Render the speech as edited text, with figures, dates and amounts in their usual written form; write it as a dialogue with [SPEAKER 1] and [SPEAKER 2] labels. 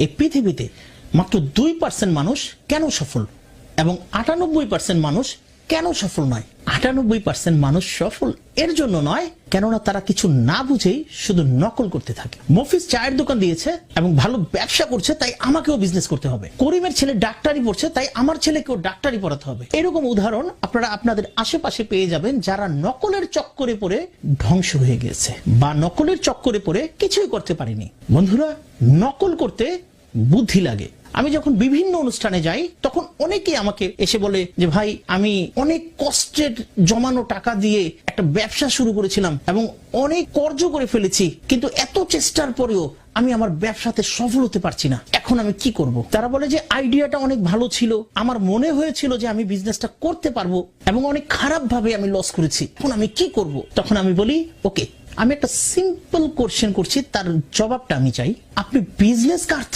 [SPEAKER 1] এই পৃথিবীতে মাত্র 2% মানুষ কেন সফল এবং 98% মানুষ কেন সফল নয়? 98% মানুষ সফল এর জন্য নয়, কেননা তারা কিছু না বুঝেই শুধু নকল করতে থাকে। মফিজ চায়ের দোকান দিয়েছে এবং ভালো ব্যবসা করছে, তাই আমাকেও বিজনেস করতে হবে। করিমের ছেলে ডাক্তারি পড়ছে, তাই আমার ছেলেকেও ডাক্তারি পড়াতে হবে। এরকম উদাহরণ আপনারা আপনাদের আশেপাশে পেয়ে যাবেন, যারা নকলের চক্করে পড়ে ধ্বংস হয়ে গেছে বা নকলের চক্করে পড়ে কিছুই করতে পারেনি। বন্ধুরা, নকল করতে বুদ্ধি লাগে। আমি যখন বিভিন্ন অনুষ্ঠানে যাই তখন অনেকেই আমাকে এসে বলে যে ভাই, আমি অনেক কষ্টের জমানো টাকা দিয়ে একটা ব্যবসা শুরু করেছিলাম এবং অনেক কর্জ করে ফেলেছি, কিন্তু এত চেষ্টার পরেও আমি আমার ব্যবসাতে সফল হতে পারছি না, এখন আমি কি করব? তারা বলে যে আইডিয়াটা অনেক ভালো ছিল, আমার মনে হয়েছিল যে আমি বিজনেসটা করতে পারবো এবং অনেক খারাপ ভাবে আমি লস করেছি, এখন আমি কি করব? তখন আমি বলি, ওকে, আমি একটা সিম্পল কোশ্চেন করছি, তার জবাবটা আমি চাই। আপনি বিজনেস কার থেকে